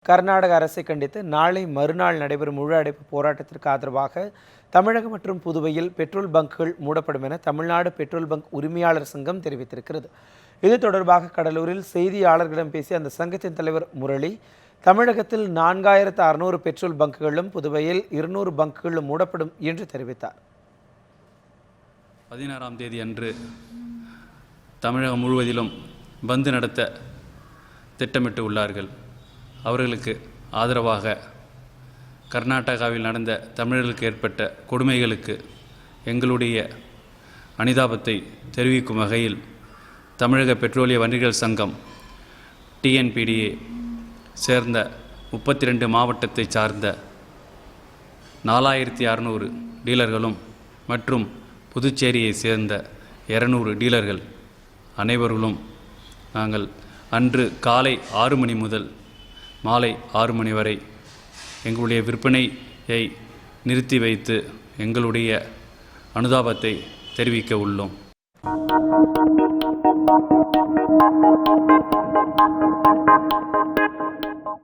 கர்நாடக அரசை கண்டித்து நாளை மறுநாள் நடைபெறும் முழு அடைப்பு போராட்டத்திற்கு ஆதரவாக தமிழகம் மற்றும் புதுவையில் பெட்ரோல் பங்குகள் மூடப்படும் என தமிழ்நாடு பெட்ரோல் பங்க் உரிமையாளர் சங்கம் தெரிவித்திருக்கிறது. இது தொடர்பாக கடலூரில் செய்தியாளர்களிடம் பேசிய அந்த சங்கத்தின் தலைவர் முரளி, தமிழகத்தில் 4600 பெட்ரோல் பங்குகளும் புதுவையில் 200 பங்குகளும் மூடப்படும் என்று தெரிவித்தார். 16ஆம் தேதி அன்று தமிழகம் முழுவதிலும் பந்து நடத்த திட்டமிட்டு உள்ளார்கள். அவர்களுக்கு ஆதரவாக கர்நாடகாவில் நடந்த தமிழர்களுக்கு ஏற்பட்ட கொடுமைகளுக்கு எங்களுடைய அனுதாபத்தை தெரிவிக்கும் வகையில் தமிழக பெட்ரோலிய வணிகர்கள் சங்கம் டிஎன்பிடியை சேர்ந்த 32 மாவட்டத்தை சார்ந்த 4600 டீலர்களும் மற்றும் புதுச்சேரியை சேர்ந்த 200 டீலர்கள் அனைவர்களும் நாங்கள் அன்று காலை 6 மணி முதல் மாலை 6 மணி வரை எங்களுடைய விற்பனையை நிறுத்தி வைத்து எங்களுடைய அனுதாபத்தை தெரிவிக்க உள்ளோம்.